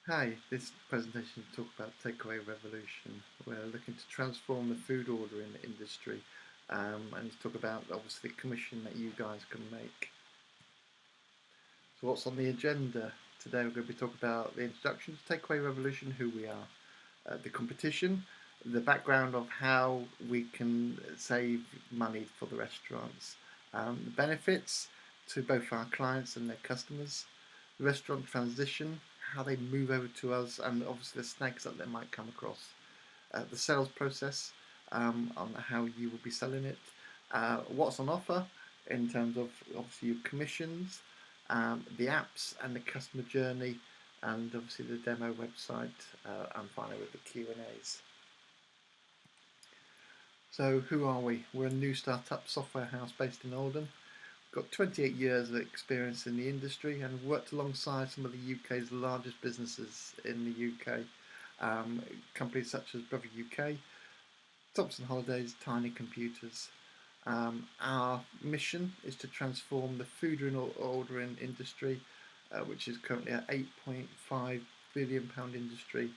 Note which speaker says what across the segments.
Speaker 1: Hi, this presentation will talk about takeaway revolution. We're looking to transform the food ordering industry and to talk about obviously the commission that you guys can make. So what's on the agenda? Today we're going to be talking about the introduction to takeaway revolution, who we are, the competition, the background of how we can save money for the restaurants, the benefits to both our clients and their customers, the restaurant transition, how they move over to us, and obviously the snags that they might come across, the sales process, on how you will be selling it, what's on offer in terms of obviously your commissions, the apps and the customer journey, and obviously the demo website, and finally with the Q&As. So who are we? We're a new startup software house based in Oldham. We've got 28 years of experience in the industry and worked alongside some of the UK's largest businesses in the UK. Companies such as Brother UK, Thompson Holidays, Tiny Computers. Our mission is to transform the food ordering industry, which is currently an £8.5 billion industry,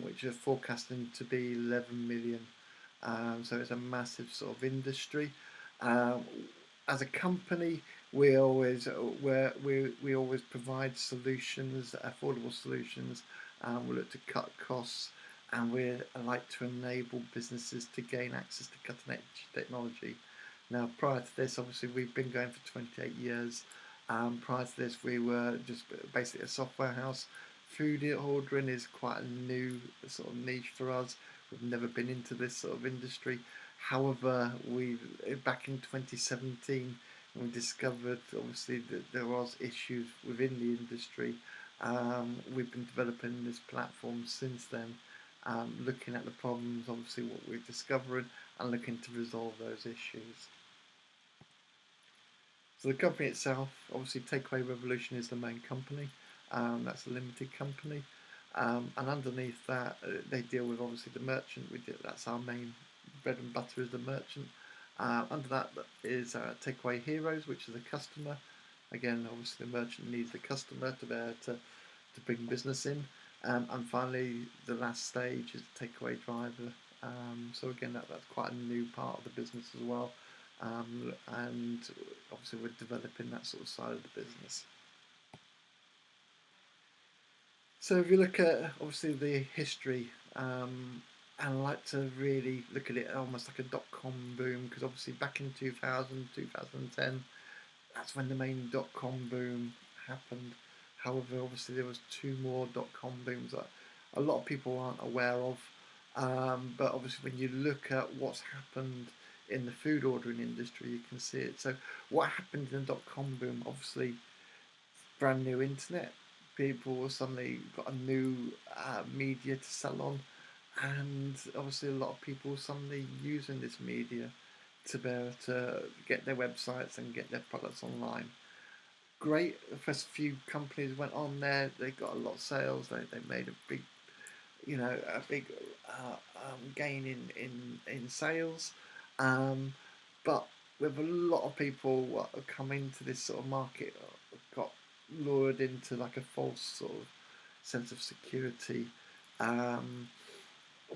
Speaker 1: which is forecasting to be 11 million. So it's a massive sort of industry. As a company, we always provide solutions, affordable solutions. We look to cut costs, and we like to enable businesses to gain access to cutting edge technology. Now, prior to this, obviously, we've been going for 28 years. Prior to this, we were just basically a software house. Food ordering is quite a new sort of niche for us. We've never been into this sort of industry. However, back in 2017, we discovered obviously that there was issues within the industry. We've been developing this platform since then, looking at the problems, obviously what we're discovering, and looking to resolve those issues. So the company itself, obviously Takeaway Revolution is the main company. That's a limited company. And underneath that, they deal with obviously the merchant. That's our main bread and butter is the merchant. Under that is Takeaway Heroes, which is a customer. Again, obviously the merchant needs the customer to be able to bring business in. And finally, the last stage is the Takeaway Driver. So again, that's quite a new part of the business as well. And obviously we're developing that sort of side of the business. So if you look at obviously the history, and I like to really look at it almost like a dot-com boom, because obviously back in 2000, 2010, that's when the main dot-com boom happened. However, obviously there was two more dot-com booms that a lot of people aren't aware of. But obviously when you look at what's happened in the food ordering industry, you can see it. So what happened in the dot-com boom? Obviously, brand new internet. People suddenly got a new media to sell on, and obviously a lot of people suddenly using this media to be able to get their websites and get their products online. Great. The first few companies went on there, they got a lot of sales. They made a big, a big gain in sales. But with a lot of people what have come into this sort of market, got lured into like a false sort of sense of security,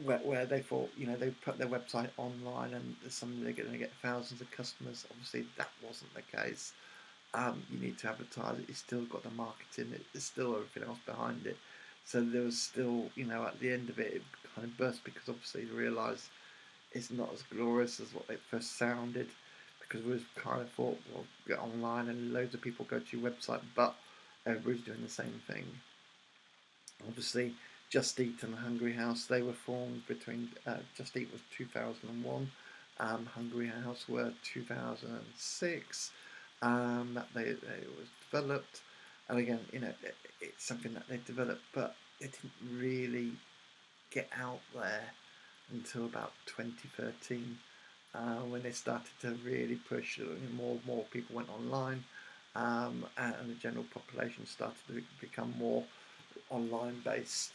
Speaker 1: where they thought they put their website online and suddenly they're going to get thousands of customers. Obviously, that wasn't the case. You need to advertise it. You still got the marketing. There's still everything else behind it. So there was still, at the end of it, it kind of burst because obviously they realised it's not as glorious as what they first sounded. Because we kind of thought, well, get online and loads of people go to your website, but everybody's doing the same thing. Obviously, Just Eat and Hungry House, they were formed between, Just Eat was 2001, Hungry House were 2006, that they was developed. And again, it's something that they developed, but it didn't really get out there until about 2013, when they started to really push. More people went online, and the general population started to become more online based.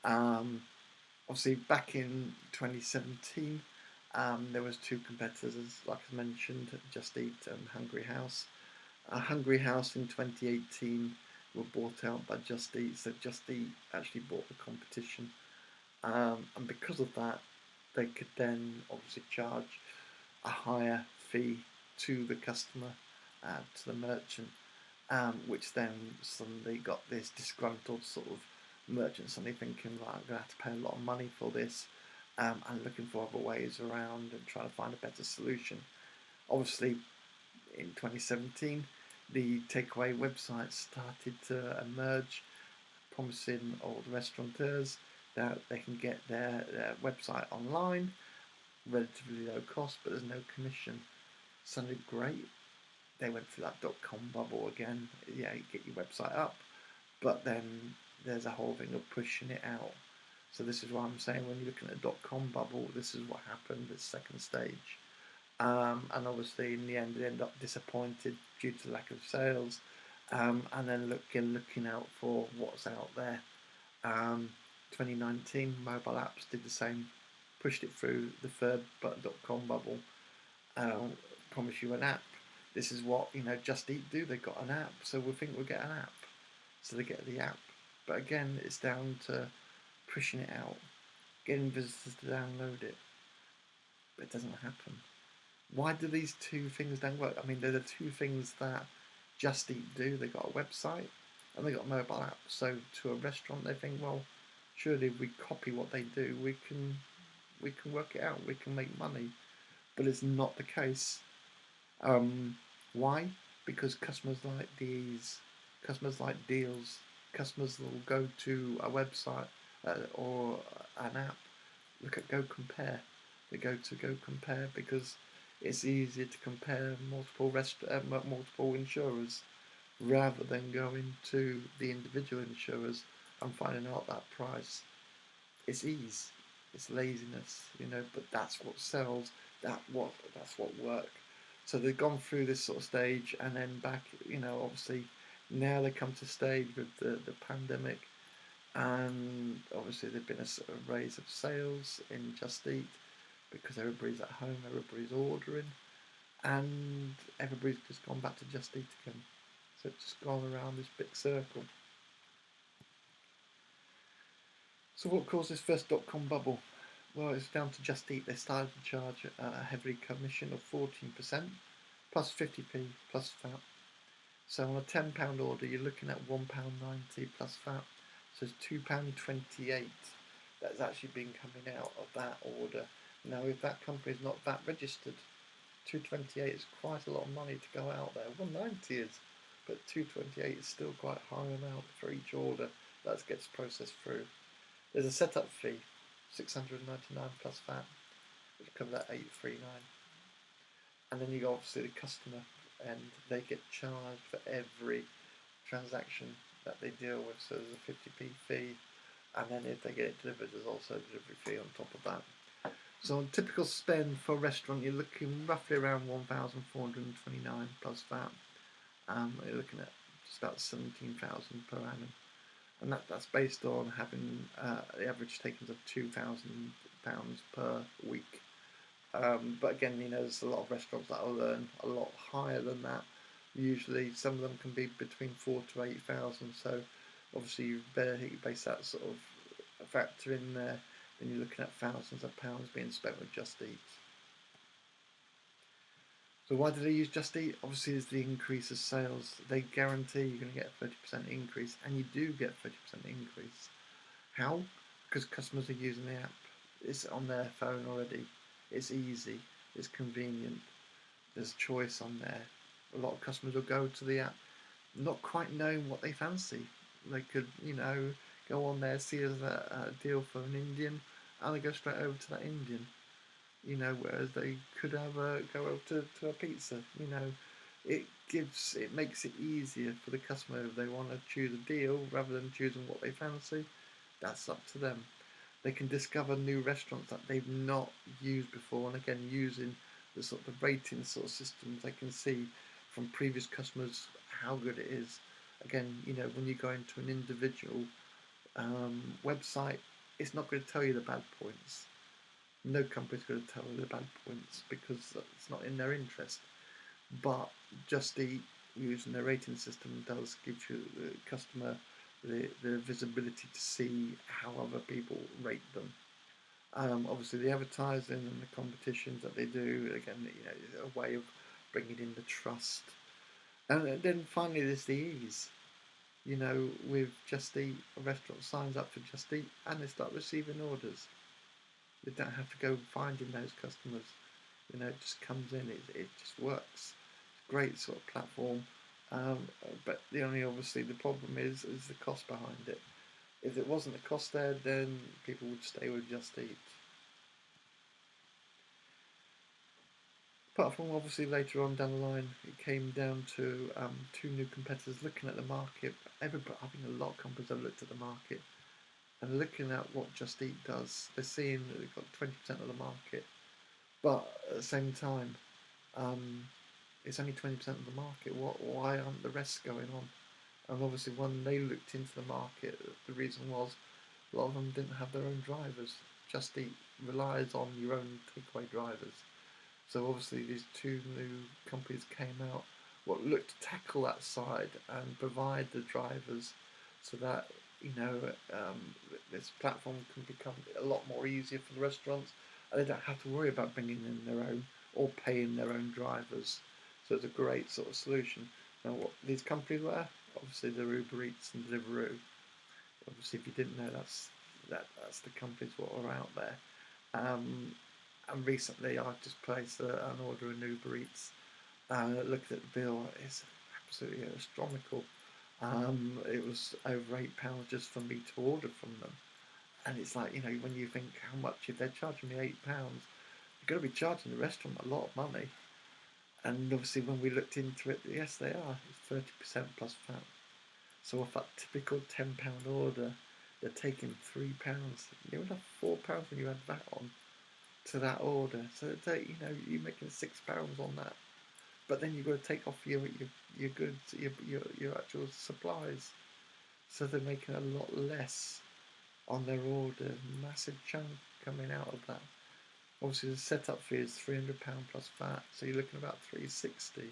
Speaker 1: Obviously, back in 2017, there was two competitors, like I mentioned, Just Eat and Hungry House. Hungry House in 2018 were bought out by Just Eat, so Just Eat actually bought the competition, and because of that, they could then obviously charge a higher fee to the customer, to the merchant, which then suddenly got this disgruntled sort of merchant suddenly thinking, right, I'm going to have to pay a lot of money for this, and looking for other ways around and trying to find a better solution. Obviously, in 2017, the takeaway websites started to emerge, promising all the restaurateurs that they can get their website online, relatively low cost, but there's no commission. Sounded great. They went through that .com bubble again. Yeah, you get your website up, but then there's a whole thing of pushing it out. So this is what I'm saying, when you're looking at a .com bubble, this is what happened, the second stage. And obviously in the end they end up disappointed due to lack of sales, and then looking out for what's out there. 2019 mobile apps did the same, pushed it through the third .com bubble. Promise you an app. This is what Just Eat do. They got an app, so we think we'll get an app. So they get the app, but again, it's down to pushing it out, getting visitors to download it, but it doesn't happen. Why do these two things don't work? I mean, they're the two things that Just Eat do. They got a website and they got a mobile app. So to a restaurant, they think, well, surely if we copy what they do, we can work it out. We can make money. But it's not the case. Why? Because customers like these, customers like deals, customers will go to a website, or an app. Look at Go Compare. They go to Go Compare because it's easier to compare multiple insurers rather than going to the individual insurers and finding out that price. It's ease, it's laziness, but that's what sells. That's what works. So they've gone through this sort of stage, and then back, obviously now they come to stage with the pandemic, and obviously there's been a sort of raise of sales in Just Eat because everybody's at home, everybody's ordering, and everybody's just gone back to Just Eat again. So it's just gone around this big circle. So what caused this first .com bubble? Well, it's down to Just Eat. They started to charge a heavy commission of 14% plus 50p plus VAT. So on a £10 order, you're looking at £1.90 plus VAT. So it's £2.28 that's actually been coming out of that order. Now, if that company is not VAT registered, £2.28 is quite a lot of money to go out there. £1.90 is, but £2.28 is still quite a high amount for each order that gets processed through. There's a setup fee, £699 plus VAT, which comes at £839. And then you go obviously the customer, and they get charged for every transaction that they deal with. So there's a 50p fee, and then if they get it delivered, there's also a delivery fee on top of that. So on typical spend for a restaurant, you're looking roughly around 1,429 plus VAT. You're looking at just about 17,000 per annum, and that's based on having the average takings of £2,000 per week. But again, there's a lot of restaurants that will earn a lot higher than that. Usually, some of them can be between 4,000 to 8,000. So, obviously, you better base that sort of factor in there. Then you're looking at thousands of pounds being spent with Just Eat. So, why do they use Just Eat? Obviously, there's the increase of sales. They guarantee you're going to get a 30% increase, and you do get a 30% increase. How? Because customers are using the app. It's on their phone already. It's easy, it's convenient, there's choice on there. A lot of customers will go to the app not quite knowing what they fancy. They could, go on there, see a deal for an Indian, and they go straight over to that Indian. Whereas they could go over to a pizza. It makes it easier for the customer if they want to choose a deal rather than choosing what they fancy. That's up to them. They can discover new restaurants that they've not used before, and again, using the sort of rating sort of systems, they can see from previous customers how good it is. Again, when you go into an individual website, it's not going to tell you the bad points. No company's going to tell you the bad points because it's not in their interest. But Just Eat, using the rating system does give you the customer the visibility to see how other people rate them. Obviously, the advertising and the competitions that they do, again, is a way of bringing in the trust. And then finally, there's the ease. With Just Eat, a restaurant signs up for Just Eat and they start receiving orders. They don't have to go finding those customers. It just comes in. It just works. Great sort of platform. But obviously the problem is the cost behind it. If it wasn't the cost there, then people would stay with Just Eat. Apart from obviously later on down the line, it came down to two new competitors looking at the market. Everybody, I think a lot of companies have looked at the market and looking at what Just Eat does. They're seeing that they've got 20% of the market, but at the same time, um, it's only 20% of the market. Why aren't the rest going on? And obviously, when they looked into the market, the reason was a lot of them didn't have their own drivers. Just Eat relies on your own takeaway drivers. So obviously, these two new companies came out what looked to tackle that side and provide the drivers so that this platform can become a lot more easier for the restaurants, and they don't have to worry about bringing in their own or paying their own drivers. So it's a great sort of solution. Now, what these companies were, obviously, they're Uber Eats and Deliveroo. Obviously, if you didn't know, that's the companies what are out there. Um, and recently, I just placed an order in Uber Eats. Looked at the bill; it's absolutely astronomical. It was over £8 just for me to order from them, and it's like when you think how much if they're charging me £8, you're going to be charging the restaurant a lot of money. And obviously, when we looked into it, yes, they are. It's 30% plus VAT. So off that typical £10 order, they're taking £3. You would have £4 when you add VAT on to that order. So you're making £6 on that. But then you've got to take off your goods, your actual supplies. So they're making a lot less on their order. Massive chunk coming out of that. Obviously, the setup fee is £300 plus VAT, so you're looking at about £360.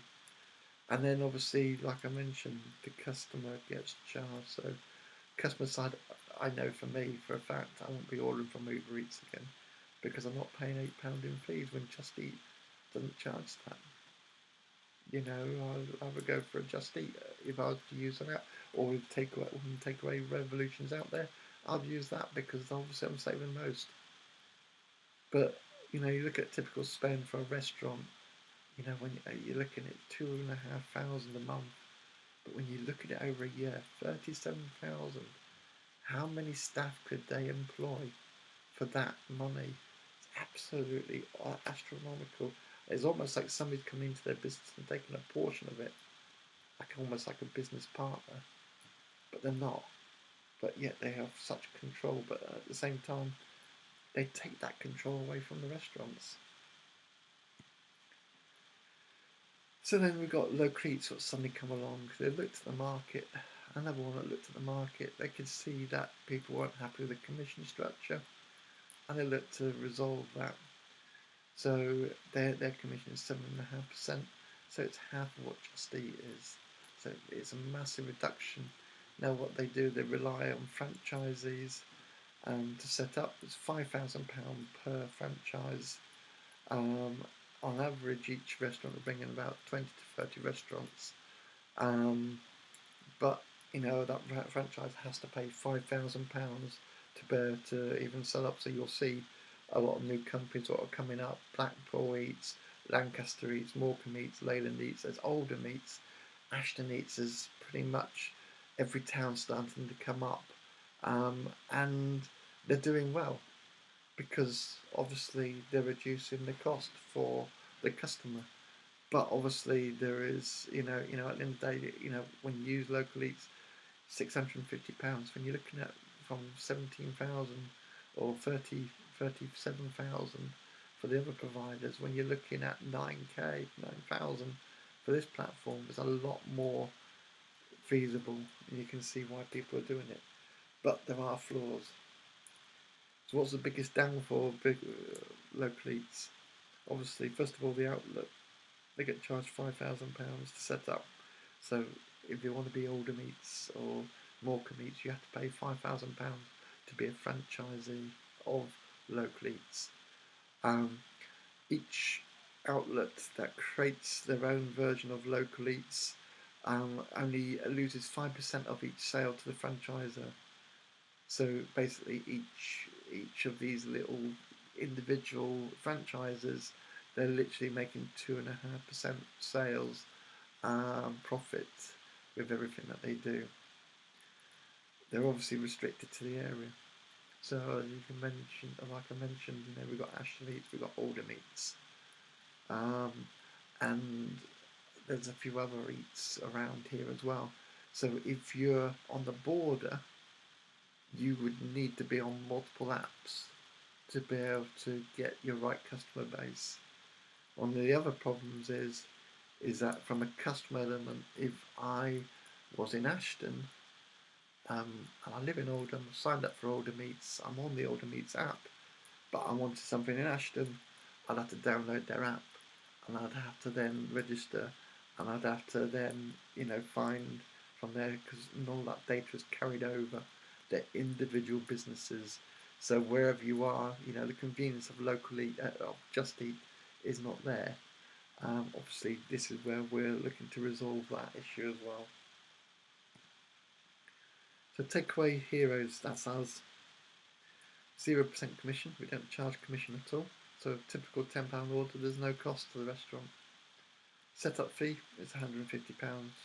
Speaker 1: And then obviously, like I mentioned, the customer gets charged. So customer side, I know for me, for a fact, I won't be ordering from Uber Eats again because I'm not paying £8 in fees when Just Eat doesn't charge that. I would go for a Just Eat if I was to use that, or with takeaway revolutions out there. I'd use that because obviously I'm saving most. But you look at typical spend for a restaurant. When you're looking at 2,500 a month, but when you look at it over a year, 37,000. How many staff could they employ for that money? It's absolutely astronomical. It's almost like somebody's coming into their business and taking a portion of it, almost like a business partner, but they're not. But yet they have such control. But at the same time, they take that control away from the restaurants. So then we've got local eats sort of suddenly come along. They looked at the market. Another one that looked at the market, they could see that people weren't happy with the commission structure, and they looked to resolve that. So their commission is 7.5%. So it's half of what Just Eat is. So it's a massive reduction. Now what they do, they rely on franchisees to set up. It's £5,000 per franchise. On average, each restaurant will bring in about 20 to 30 restaurants. But that franchise has to pay £5,000 to even sell up. So you'll see a lot of new companies that are coming up: Blackpool Eats, Lancaster Eats, Morecambe Eats, Leyland Eats. There's Oldham Eats, Ashton Eats. Is pretty much every town starting to come up, and they're doing well because obviously they're reducing the cost for the customer. But obviously there is, at the end of the day, when you use local eats, £650. When you're looking at from 17,000 or 37,000 for the other providers, when you're looking at 9k, 9,000 for this platform, it's a lot more feasible, and you can see why people are doing it. But there are flaws. So what's the biggest downfall of local eats? Obviously, first of all, the outlet. They get charged £5,000 to set up. So if you want to be Alder Meats or Morecambe Meats, you have to pay £5,000 to be a franchisee of Local Eats. Each outlet that creates their own version of Local Eats only loses 5% of each sale to the franchisor. So basically, each of these little individual franchises, they're literally making 2.5% sales profit with everything that they do. They're obviously restricted to the area. So as you can mention, like I mentioned, we've got Ashton Meats, we've got Alder Meats, and there's a few other eats around here as well. So if you're on the border, you would need to be on multiple apps to be able to get your right customer base. One of the other problems is that from a customer element, if I was in Ashton and I live in Oldham, signed up for Alder Meats, I'm on the Alder Meats app, but I wanted something in Ashton, I'd have to download their app, and I'd have to then register, and I'd have to then find from there, because all that data is carried over their individual businesses. So wherever you are, the convenience of of Just Eat is not there. Obviously, this is where we're looking to resolve that issue as well. So Takeaway Heroes, that's us. 0% commission. We don't charge commission at all. So a typical £10 order, there's no cost to the restaurant. Setup fee is £150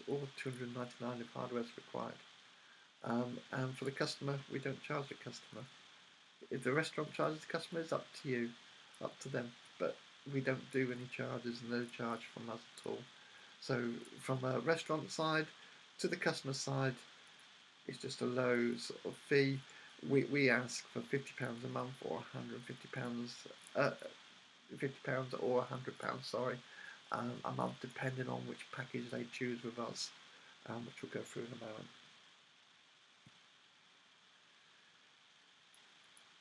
Speaker 1: or £299 if hardware is required. And for the customer, we don't charge the customer. If the restaurant charges the customer, it's up to you, up to them. But we don't do any charges, no charge from us at all. So from a restaurant side to the customer side, it's just a low sort of fee. We ask for £50 a month or £150, £50 or £100, sorry, a month, depending on which package they choose with us, which we'll go through in a moment.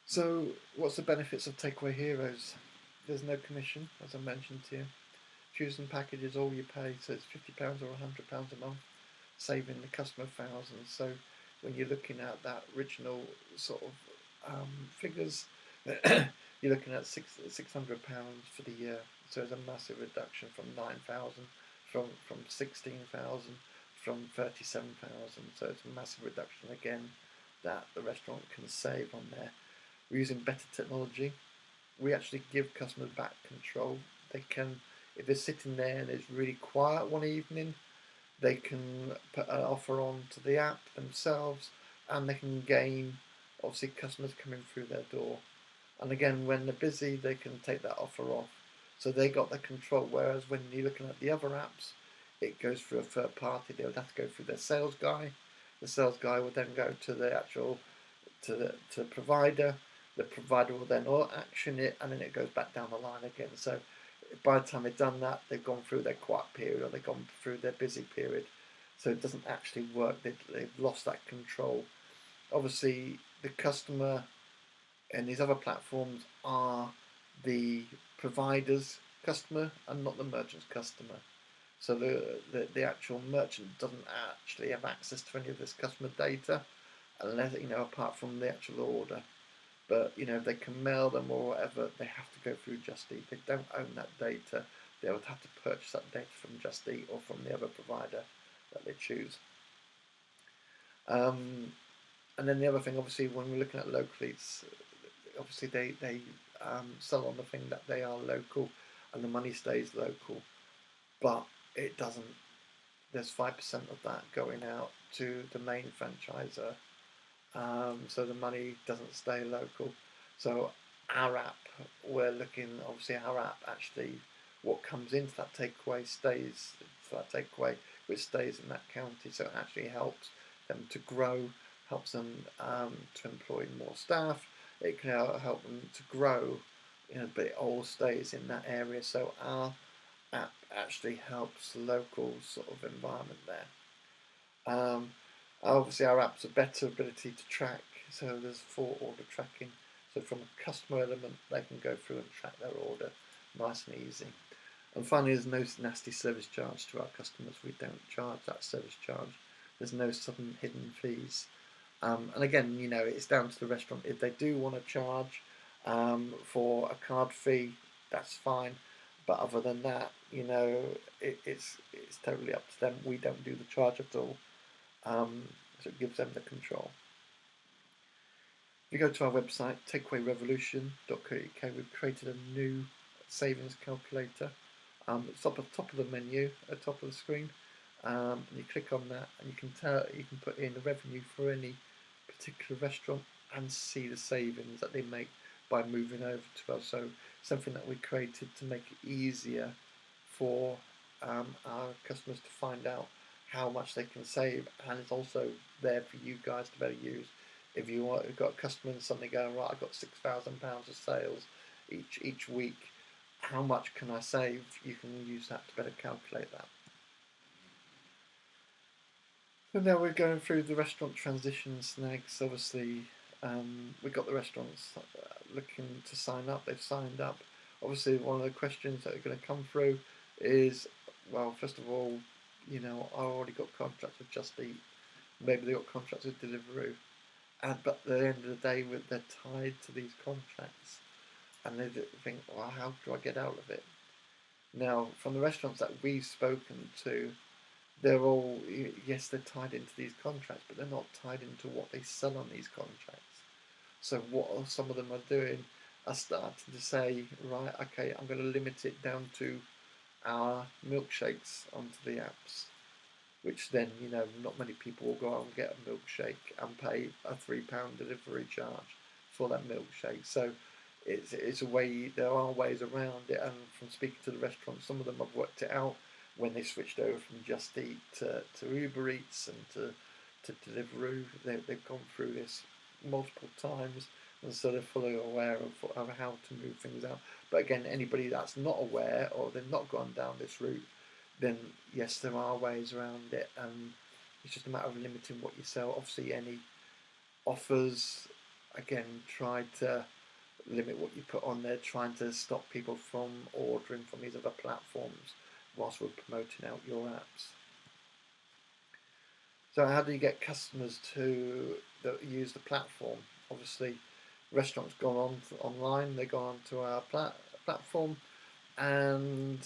Speaker 1: So, what's the benefits of Takeaway Heroes? There's no commission, as I mentioned to you. Choosing package is all you pay, so it's £50 or £100 a month, saving the customer thousands. So, when you're looking at that original sort of figures, you're looking at £600 for the year. So it's a massive reduction from 9,000, from 16,000, from 37,000. So it's a massive reduction again that the restaurant can save on there. We're using better technology. We actually give customers back control. They can, if they're sitting there and it's really quiet one evening, they can put an offer on to the app themselves, and they can gain, obviously, customers coming through their door. And again, when they're busy, they can take that offer off. So they got the control. Whereas when you're looking at the other apps, it goes through a third party. They would have to go through their sales guy. The sales guy would then go to the actual to the provider. The provider will then action it, and then it goes back down the line again. So by the time they've done that, they've gone through their quiet period or they've gone through their busy period. So it doesn't actually work. They've lost that control. Obviously, the customer and these other platforms are the provider's customer and not the merchant's customer. So the actual merchant doesn't actually have access to any of this customer data, unless apart from the actual order. But if they can mail them or whatever, they have to go through Just Eat. They don't own that data. They would have to purchase that data from Just Eat or from the other provider that they choose. And then the other thing, obviously, when we're looking at Local Eats, obviously they sell on the thing that they are local, and the money stays local, but it doesn't. There's 5% of that going out to the main franchisor. So the money doesn't stay local. So our app, we're looking, obviously our app actually, what comes into that takeaway stays for that takeaway, which stays in that county. So it actually helps them to grow, helps them to employ more staff. It can help them to grow, but it all stays in that area. So our app actually helps the local sort of environment there. Obviously, our app's a better ability to track, so there's full order tracking. So from a customer element, they can go through and track their order nice and easy. And finally, there's no nasty service charge to our customers. We don't charge that service charge. There's no sudden hidden fees. And again, it's down to the restaurant. If they do want to charge for a card fee, that's fine. But other than that, it's totally up to them. We don't do the charge at all. So it gives them the control. If you go to our website, takeawayrevolution.co.uk, we've created a new savings calculator. It's up at the top of the menu, at the top of the screen. And you click on that, and you can put in the revenue for any particular restaurant and see the savings that they make by moving over to us. So something that we created to make it easier for our customers to find out how much they can save, and it's also there for you guys to better use. If you've got a customer and suddenly going, right, I've got £6,000 of sales each week, how much can I save? You can use that to better calculate that. So now we're going through the restaurant transition snags. Obviously, we've got the restaurants looking to sign up. They've signed up. Obviously, one of the questions that are going to come through is, well, first of all, I already got contracts with Just Eat. Maybe they got contracts with Deliveroo. But at the end of the day, they're tied to these contracts. And they think, well, how do I get out of it? Now, from the restaurants that we've spoken to, they're all, yes, they're tied into these contracts, but they're not tied into what they sell on these contracts. So what some of them are doing are starting to say, right, okay, I'm going to limit it down to our milkshakes onto the apps, which then, not many people will go out and get a milkshake and pay a £3 delivery charge for that milkshake. So it's a way, there are ways around it, and from speaking to the restaurants, some of them have worked it out when they switched over from Just Eat to Uber Eats and to Deliveroo. They've gone through this multiple times, and so they're fully aware of how to move things out. But again, anybody that's not aware or they've not gone down this route, then yes, there are ways around it, and it's just a matter of limiting what you sell. Obviously, any offers, again, try to limit what you put on there, trying to stop people from ordering from these other platforms whilst we're promoting out your apps. So how do you get customers that use the platform? Obviously, restaurants go online, they go onto our platform, and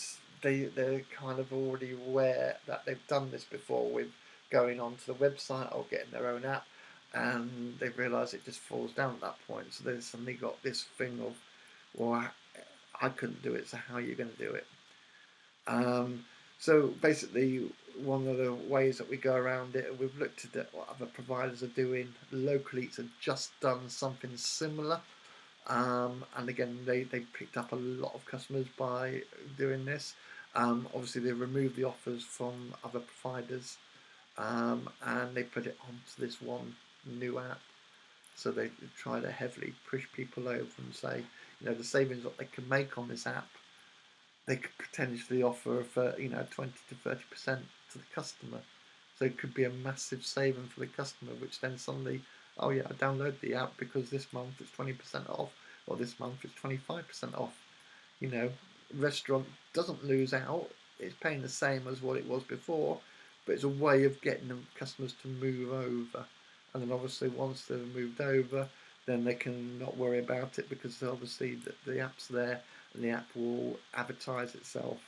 Speaker 1: they're kind of already aware that they've done this before with going onto the website or getting their own app, and they realise it just falls down at that point. So they've suddenly got this thing of, well, I couldn't do it, so how are you going to do it? So basically, one of the ways that we go around it, we've looked at what other providers are doing. Local Eats have just done something similar. And again, they picked up a lot of customers by doing this. Obviously, they removed the offers from other providers, and they put it onto this one new app. So they try to heavily push people over and say, the savings that they can make on this app, they could potentially offer for 20 to 30% to the customer. So it could be a massive saving for the customer, which then suddenly, oh yeah, I download the app because this month it's 20% off, or this month it's 25% off. Restaurant doesn't lose out; it's paying the same as what it was before, but it's a way of getting the customers to move over. And then obviously once they've moved over, then they can not worry about it because obviously the app's there and the app will advertise itself.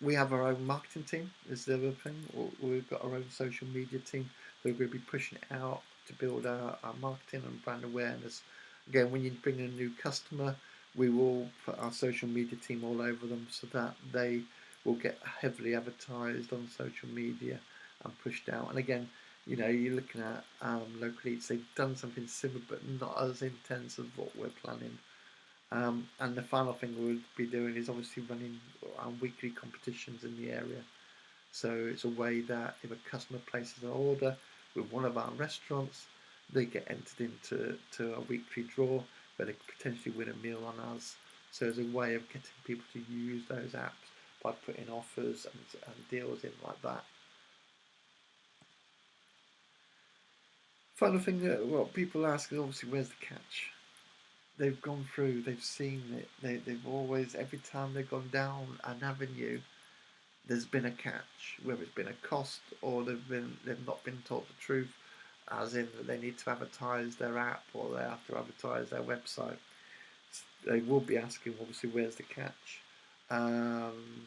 Speaker 1: We have our own marketing team, is the other thing. We've got our own social media team. We're going to be pushing it out to build our marketing and brand awareness. Again, when you bring in a new customer, we will put our social media team all over them so that they will get heavily advertised on social media and pushed out. And again, you're looking at Local Eats, they've done something similar but not as intense as what we're planning. And the final thing we'll be doing is obviously running weekly competitions in the area. So it's a way that if a customer places an order with one of our restaurants, they get entered into a weekly draw where they could potentially win a meal on us. So it's a way of getting people to use those apps by putting offers and deals in like that. Final thing that what people ask is obviously where's the catch? they've gone through, they've seen it. They've always, every time they've gone down an avenue, there's been a catch, whether it's been a cost or they've not been told the truth, as in that they need to advertise their app or they have to advertise their website. They will be asking, obviously, where's the catch. Um,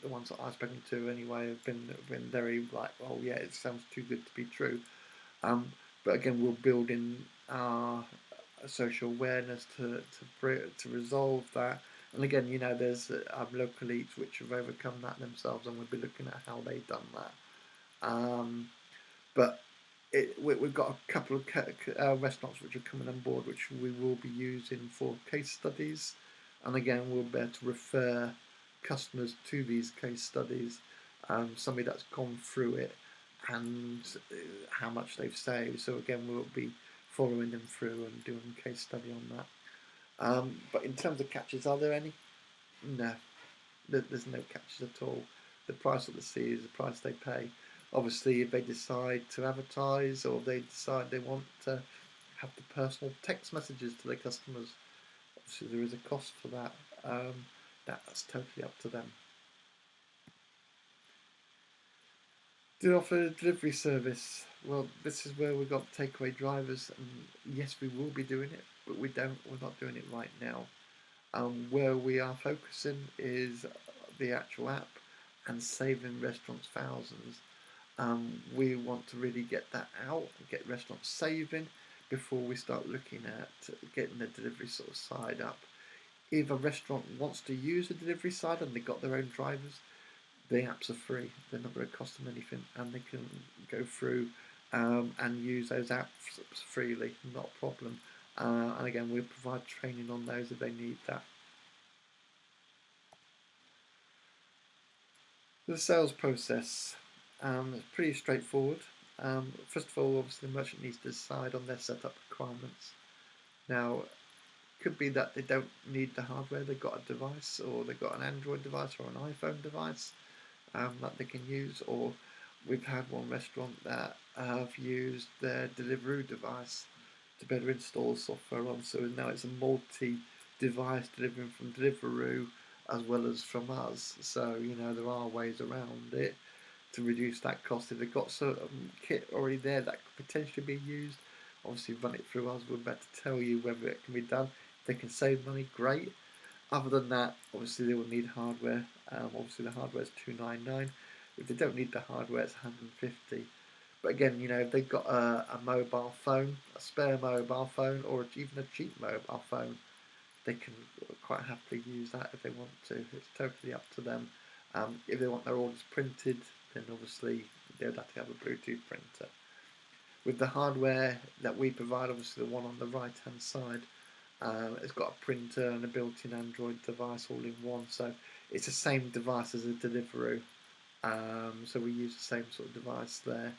Speaker 1: the ones that I've spoken to anyway have been very like, oh yeah, it sounds too good to be true. Um, but again, we're building our social awareness to resolve that. And again, there's local elites which have overcome that themselves, and we'll be looking at how they've done that. But we've got a couple of restaurants which are coming on board, which we will be using for case studies. And again, we'll be able to refer customers to these case studies, somebody that's gone through it and how much they've saved. So again, we'll be following them through and doing a case study on that. But in terms of catches, are there any? No, there's no catches at all. The price that they see is the price they pay. Obviously, if they decide to advertise or they decide they want to have the personal text messages to their customers, obviously there is a cost for that. That's totally up to them. Do you offer a delivery service? Well, this is where we've got takeaway drivers, and yes, we will be doing it, but we're not doing it right now. Where we are focusing is the actual app and saving restaurants thousands. We want to really get that out, get restaurants saving before we start looking at getting the delivery sort of side up. If a restaurant wants to use the delivery side and they've got their own drivers, the apps are free. They're not going to cost them anything, and they can go through and use those apps freely, not a problem. And again, we'll provide training on those if they need that. The sales process is pretty straightforward. First of all, obviously, the merchant needs to decide on their setup requirements. Now, it could be that they don't need the hardware, they've got a device, or they've got an Android device or an iPhone device that they can use, or we've had one restaurant that have used their Deliveroo device to better install software on, so now it's a multi-device delivering from Deliveroo as well as from us. So there are ways around it to reduce that cost. If they've got certain kit already there that could potentially be used, obviously run it through us. We're better tell you whether it can be done. If they can save money, great. Other than that, obviously they will need hardware. Obviously the hardware is $299. If they don't need the hardware, it's $150. But again, if they've got a mobile phone, a spare mobile phone, or even a cheap mobile phone, they can quite happily use that if they want to. It's totally up to them. If they want their orders printed, then obviously they would have to have a Bluetooth printer. With the hardware that we provide, obviously the one on the right hand side, it's got a printer and a built-in Android device all in one, so it's the same device as a Deliveroo. So we use the same sort of device there.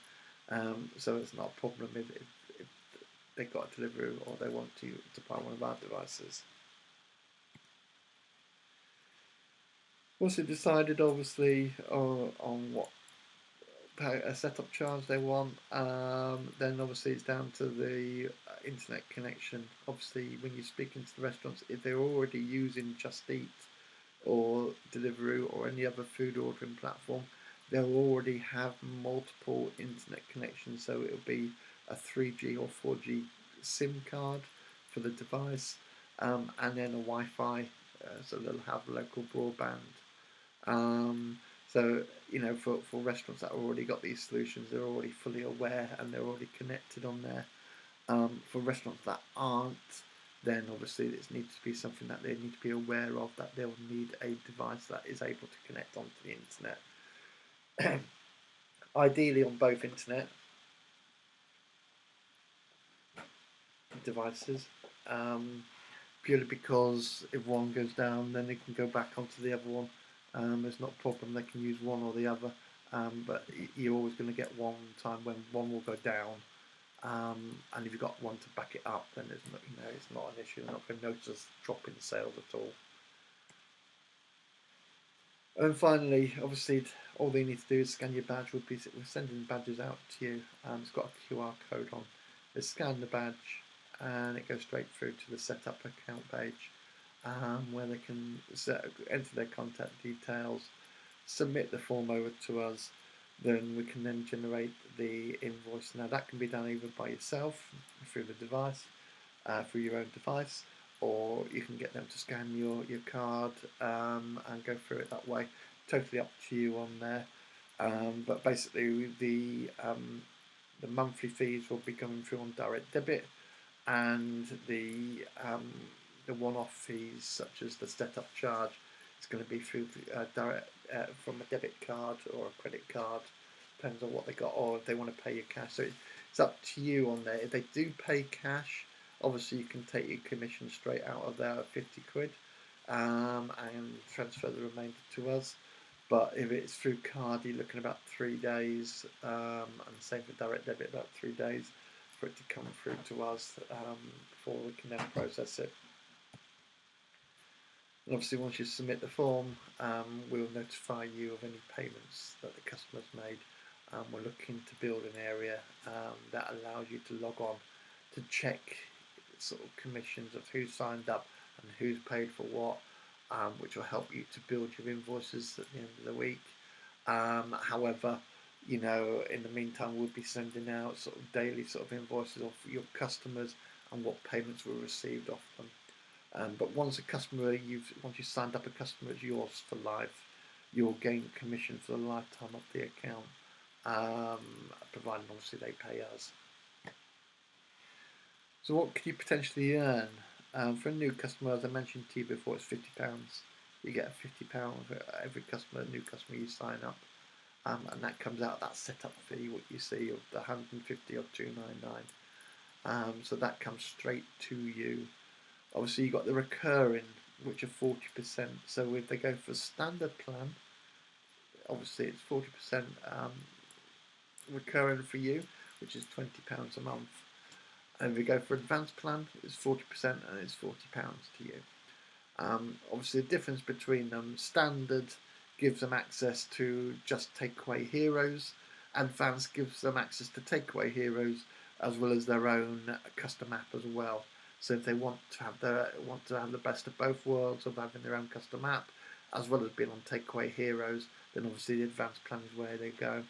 Speaker 1: So it's not a problem if they've got a Deliveroo or they want to buy one of our devices. Once they've decided, obviously, on what a setup charge they want, then obviously it's down to the internet connection. Obviously, when you're speaking to the restaurants, if they're already using Just Eat or Deliveroo or any other food ordering platform, they'll already have multiple internet connections. So it'll be a 3G or 4G SIM card for the device, and then a Wi-Fi, so they'll have local broadband. So for restaurants that have already got these solutions, they're already fully aware and they're already connected on there. For restaurants that aren't, then obviously it needs to be something that they need to be aware of, that they'll need a device that is able to connect onto the internet. Ideally on both internet devices, purely because if one goes down, then they can go back onto the other one. It's not a problem, they can use one or the other, but you're always going to get one time when one will go down. And if you've got one to back it up, then it's not an issue. You're not going to notice a drop in sales at all. And finally, obviously, all they need to do is scan your badge. We're sending badges out to you. It's got a QR code on. They scan the badge, and it goes straight through to the setup account page, where they can enter their contact details, submit the form over to us. Then we can then generate the invoice. Now that can be done either by yourself through the device, through your own device, or you can get them to scan your card and go through it that way. Totally up to you on there. But basically, the monthly fees will be coming through on direct debit, and the one-off fees such as the setup charge is going to be through direct from a debit card or a credit card, depends on what they got, or if they want to pay you cash. So it's up to you on there. If they do pay cash, obviously you can take your commission straight out of there at 50 quid, and transfer the remainder to us. But if it's through card, you're looking about 3 days, and same for direct debit, about 3 days for it to come through to us before we can then process it. And obviously, once you submit the form, we'll notify you of any payments that the customer's made. We're looking to build an area that allows you to log on to check sort of commissions of who signed up and who's paid for what, which will help you to build your invoices at the end of the week. However, in the meantime, we'll be sending out sort of daily sort of invoices of your customers and what payments were received off them. But once you signed up a customer, it's yours for life. You'll gain commission for the lifetime of the account, providing obviously they pay us. So what could you potentially earn? For a new customer, as I mentioned to you before, it's £50. You get a £50 for every new customer you sign up. And that comes out of that setup fee, what you see of the 150 or 299. So that comes straight to you. Obviously, you've got the recurring, which are 40%. So if they go for standard plan, obviously it's 40% recurring for you, which is £20 a month. And if we go for advanced plan, it's 40% and it's £40 to you. Obviously, the difference between them, standard gives them access to just takeaway heroes. Advanced gives them access to takeaway heroes as well as their own custom app as well. So if they want to have the best of both worlds of having their own custom app as well as being on takeaway heroes, then obviously the advanced plan is where they go.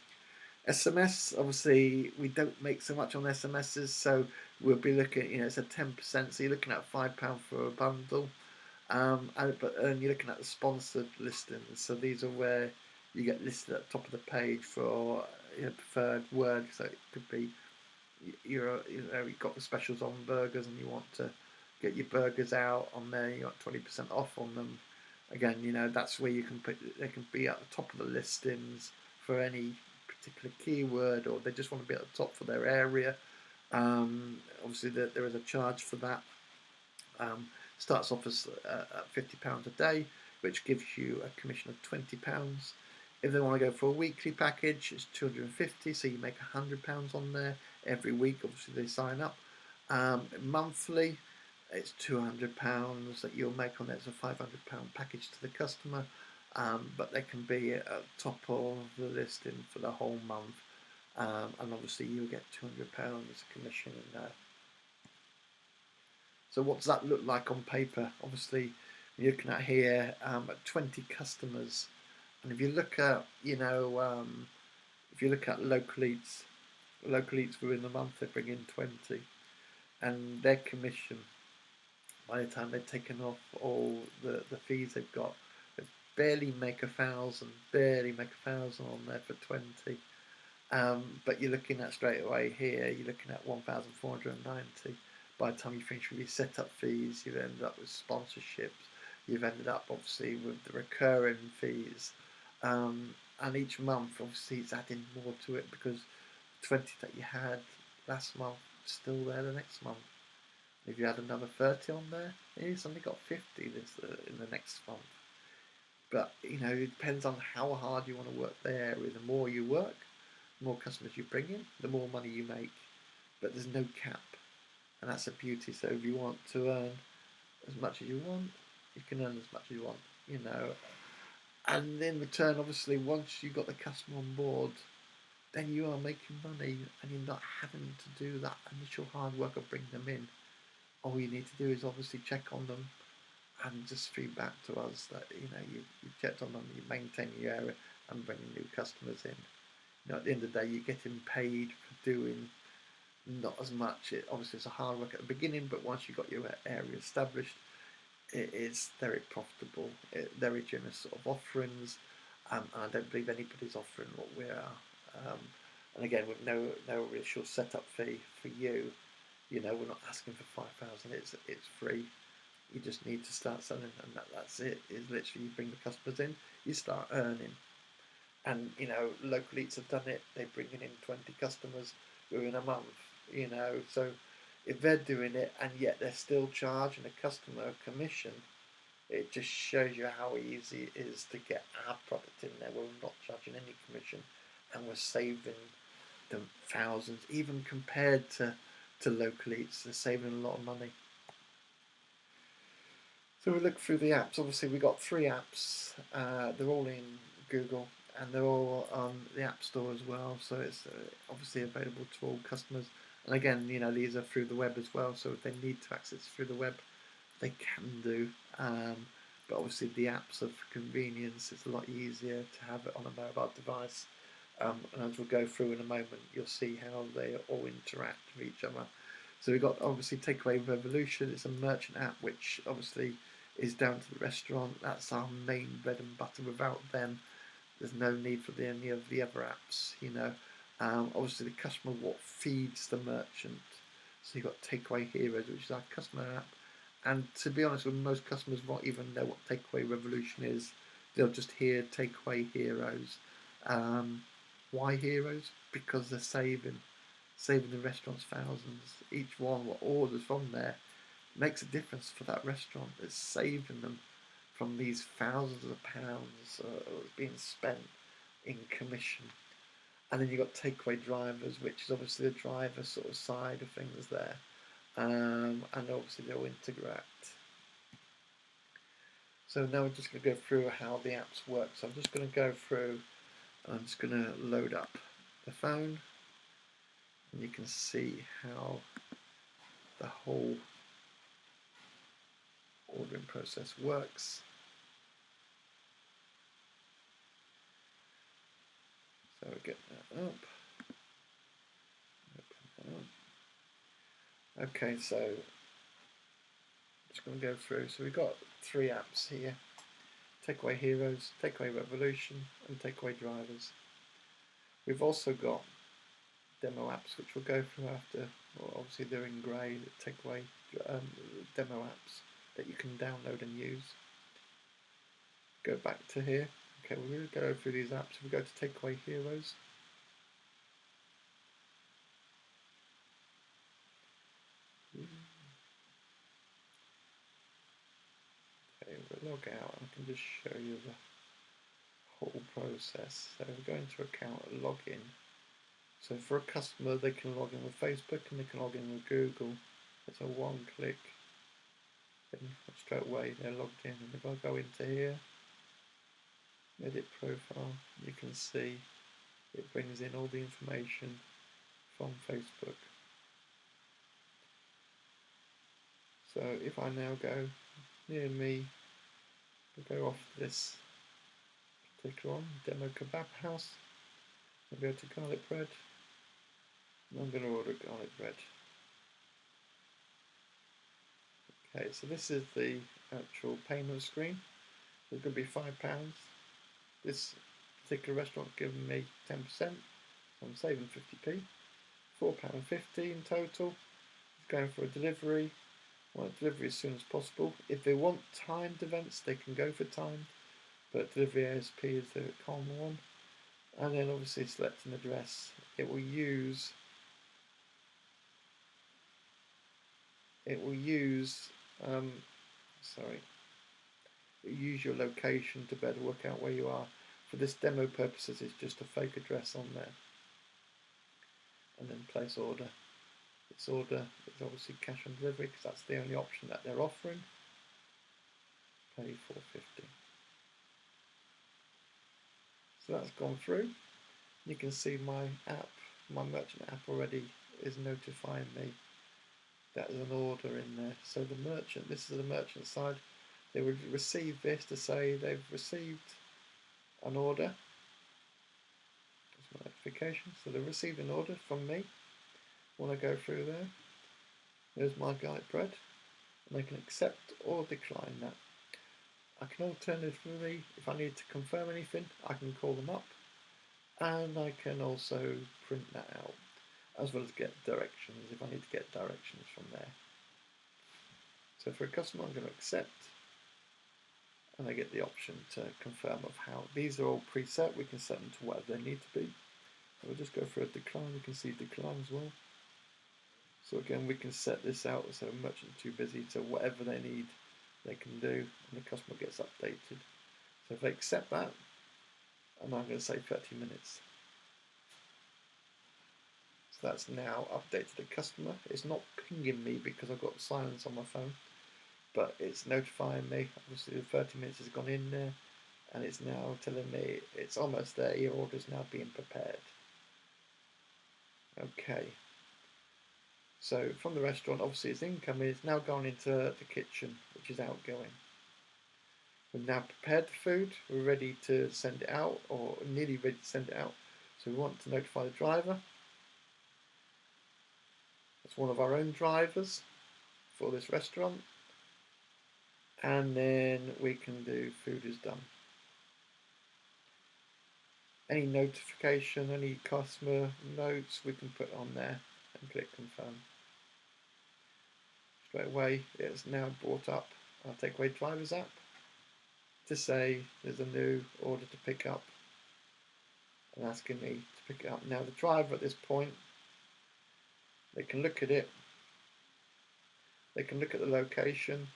Speaker 1: SMS, obviously we don't make so much on SMSs, so we'll be looking, it's a 10%, so you're looking at £5 for a bundle. And you're looking at the sponsored listings, so these are where you get listed at the top of the page for your preferred word. So it could be you've got the specials on burgers and you want to get your burgers out on there, you got 20% off on them. Again, that's where you can they can be at the top of the listings for any particular keyword, or they just want to be at the top for their area. Obviously there is a charge for that. Starts off as at £50 a day, which gives you a commission of £20. If they want to go for a weekly package, it's £250, so you make £100 on there every week. Obviously, they sign up. Monthly, it's £200 that you'll make on there. It's a £500 package to the customer, but they can be at the top of the listing for the whole month, and obviously you'll get £200 commission in there. So what does that look like on paper? Obviously, you're looking at here at 20 customers, and if you look at local eats within the month, they bring in 20, and their commission by the time they've taken off all the fees they've got, they barely make £1,000 on there for 20. But you're looking at straight away here, you're looking at 1,490. By the time you finish with your setup fees, you've ended up with sponsorships, you've ended up obviously with the recurring fees, and each month obviously it's adding more to it because 20 that you had last month still there the next month. If you add another 30 on there, you suddenly got 50 in the next month. But it depends on how hard you want to work the area. The more you work, the more customers you bring in, the more money you make. But there's no cap. And that's the beauty. So if you want to earn as much as you want, you can earn as much as you want, And in return, obviously, once you've got the customer on board, then you are making money and you're not having to do that initial hard work of bringing them in. all you need to do is obviously check on them and just feedback to us that you've checked on them, you maintain your area and bringing new customers in. At the end of the day, you're getting paid for doing not as much. Obviously it's a hard work at the beginning, but once you've got your area established, it is very profitable, very generous sort of offerings, and I don't believe anybody's offering what we are. And again, with no initial setup fee for you, we're not asking for 5,000. It's free. You just need to start selling, and that's it. Is literally you bring the customers in, you start earning, and local eats have done it. They're bringing in 20 customers within a month. So if they're doing it and yet they're still charging a customer a commission, it just shows you how easy it is to get our product in there. We're not charging any commission, and we're saving them thousands, even compared to local eats. They're saving a lot of money. So we look through the apps. Obviously, we got 3 apps. They're all in Google, and they're all on the App Store as well. So it's obviously available to all customers. And again, these are through the web as well. So if they need to access through the web, they can do. But obviously, the apps are for convenience. It's a lot easier to have it on a mobile device. And as we'll go through in a moment, you'll see how they all interact with each other. So we've got obviously Takeaway Revolution. It's a merchant app which obviously is down to the restaurant. That's our main bread and butter. Without them, there's no need for any of the other apps. Obviously the customer what feeds the merchant. So you've got Takeaway Heroes, which is our customer app. And to be honest, with most customers won't even know what Takeaway Revolution is. They'll just hear Takeaway Heroes. Why heroes? Because they're saving the restaurants thousands. Each one what orders from there makes a difference for that restaurant. It's saving them from these thousands of pounds being spent in commission. And then you've got takeaway drivers, which is obviously the driver sort of side of things there. And obviously they'll integrate. So now we're just going to go through how the apps work. So I'm just going to go through, and I'm just going to load up the phone, and you can see how the whole ordering process works. So we get that up. Open that up. Okay, so I'm just going to go through. So we've got 3 apps here: Takeaway Heroes, Takeaway Revolution, and Takeaway Drivers. We've also got demo apps, which we'll go through after. Well, obviously they're in grey, the Takeaway demo apps that you can download and use. Go back to here. Okay, we're going to go through these apps. We go to Takeaway Heroes. Okay, we'll log out and I can just show you the whole process. So we go into account and log in. So for a customer, they can log in with Facebook and they can log in with Google. It's a one click, then straight away they're logged in. And if I go into here, edit profile, you can see it brings in all the information from Facebook. So if I now go near me, I go off this particular one, Demo Kebab House, I'll go to garlic bread, and I'm going to order garlic bread. Okay, so this is the actual payment screen. It's going to be £5. This particular restaurant giving me 10%, so I'm saving 50p. £4.50 in total. It's going for a delivery. I want delivery as soon as possible. If they want timed events, they can go for timed, but delivery ASP is the common one. And then obviously select an address. It will use use your location to better work out where you are. For this demo purposes, it's just a fake address on there. And then place order. This order is obviously cash on delivery because that's the only option that they're offering. Pay £4.50. So that's gone through. You can see my app, my merchant app already is notifying me that is an order in there. So the merchant, this is the merchant side, they would receive this to say they've received an order. That's my notification. So they've received an order from me. When I go through there, there's my garlic bread, and they can accept or decline that. I can alternatively, if I need to confirm anything, I can call them up, and I can also print that out, as well as get directions if I need to get directions from there. So for a customer, I'm going to accept, and I get the option to confirm of how. These are all preset. We can set them to whatever they need to be. We'll just go for a decline. You can see decline as well. So again, we can set this out so merchant too busy, so whatever they need, they can do, and the customer gets updated. So if they accept that, and I'm going to say 30 minutes. So that's now updated the customer. It's not pinging me because I've got silence on my phone, but it's notifying me. Obviously the 30 minutes has gone in there, and it's now telling me it's almost there, your order's now being prepared. Okay. So from the restaurant, obviously its incoming is now gone into the kitchen, which is outgoing. We've now prepared the food, we're ready to send it out, or nearly ready to send it out. So we want to notify the driver. That's one of our own drivers for this restaurant. And then we can do food is done. Any notification, any customer notes, we can put on there and click confirm. Straight away, it's now brought up our takeaway drivers app to say there's a new order to pick up, and asking me to pick it up. Now the driver at this point, they can look at it, they can look at the location,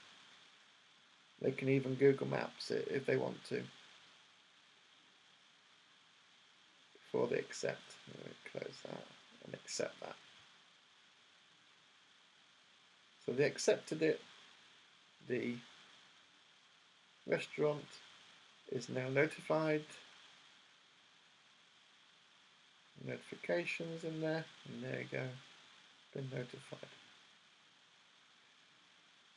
Speaker 1: they can even Google Maps it if they want to before they accept. Close that and accept that. So they accepted it. The restaurant is now notified. Notifications in there, and there you go, been notified.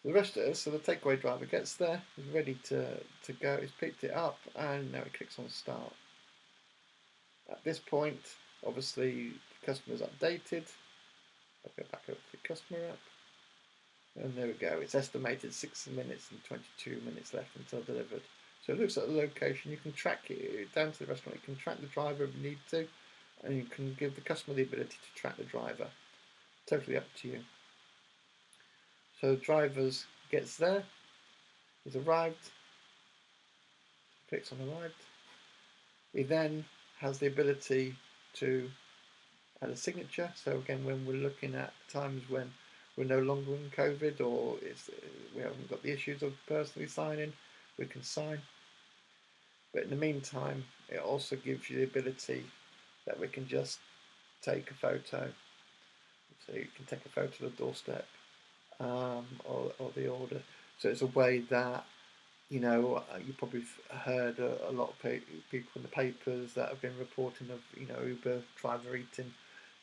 Speaker 1: The rest of it, so the takeaway driver gets there, is ready to go, he's picked it up, and now he clicks on start. At this point, obviously the customer's updated. I'll go back over to the customer app, and there we go, it's estimated 6 minutes and 22 minutes left until delivered. So it looks at the location, you can track it down to the restaurant, you can track the driver if you need to, and you can give the customer the ability to track the driver. Totally up to you. So the driver gets there, he's arrived, clicks on arrived. He then has the ability to add a signature. So again, when we're looking at times when we're no longer in COVID, or we haven't got the issues of personally signing, we can sign. But in the meantime, it also gives you the ability that we can just take a photo. So you can take a photo of the doorstep, or the order. So it's a way that, you probably heard a lot of people in the papers that have been reporting of, Uber driver eating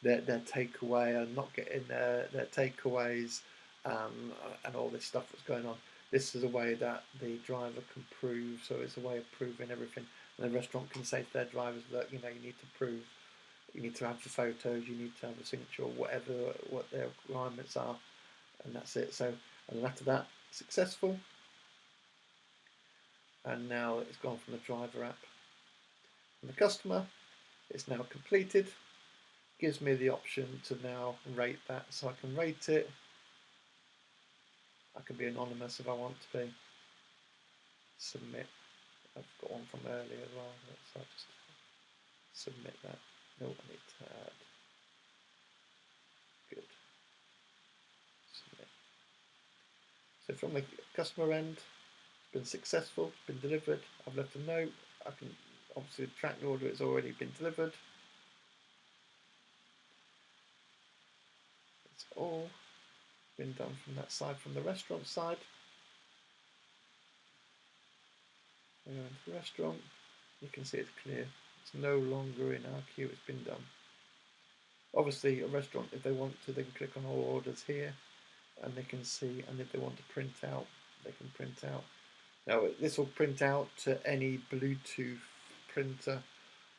Speaker 1: their takeaway and not getting their takeaways, and all this stuff that's going on. This is a way that the driver can prove, so it's a way of proving everything. And the restaurant can say to their drivers that, you need to prove, you need to have the photos, you need to have a signature, or what their requirements are, and that's it. So, and then after that, successful, and now it's gone from the driver app. And the customer, it's now completed, gives me the option to now rate that, so I can rate it. I can be anonymous if I want to be. Submit. I've got one from earlier as well, so I'll just submit that. No, I need to add. Good. Submit. So from the customer end, it's been successful, it's been delivered. I've left a note. I can obviously track the order, it's already been delivered. It's all been done from that side, from the restaurant side. We go into the restaurant, you can see it's clear. It's no longer in our queue, it's been done. Obviously a restaurant, if they want to, they can click on all orders here, and they can see, and if they want to print out, they can print out. Now this will print out to any Bluetooth printer,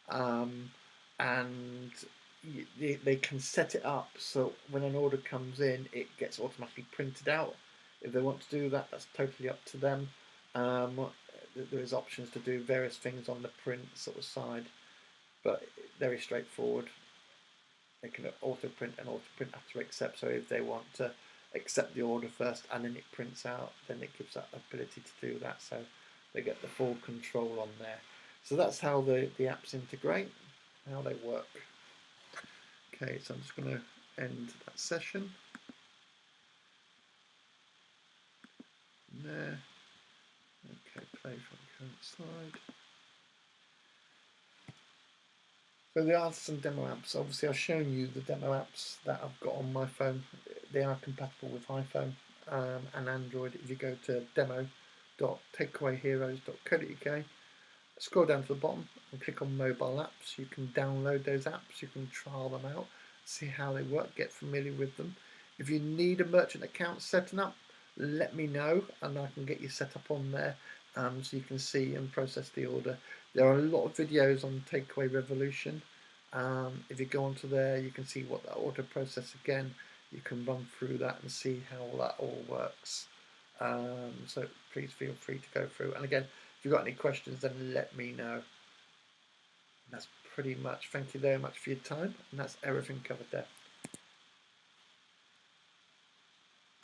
Speaker 1: um, and they can set it up so when an order comes in, it gets automatically printed out. If they want to do that, that's totally up to them. There is options to do various things on the print sort of side, but very straightforward. They can auto print and auto print after accept. So if they want to accept the order first and then it prints out, then it gives that ability to do that. So they get the full control on there. So that's how the apps integrate, how they work. Okay, so I'm just going to end that session there. Okay, play from current slide. So there are some demo apps. Obviously, I've shown you the demo apps that I've got on my phone. They are compatible with iPhone and Android. If you go to demo.takeawayheroes.co.uk, scroll down to the bottom and click on mobile apps. You can download those apps. You can trial them out, see how they work, get familiar with them. If you need a merchant account setting up, let me know and I can get you set up on there, so you can see and process the order. There are a lot of videos on Takeaway Revolution. If you go onto there, you can see what that order process again. You can run through that and see how that all works. So please feel free to go through. And again, if you've got any questions, then let me know. And that's pretty much. Thank you very much for your time. And that's everything covered there.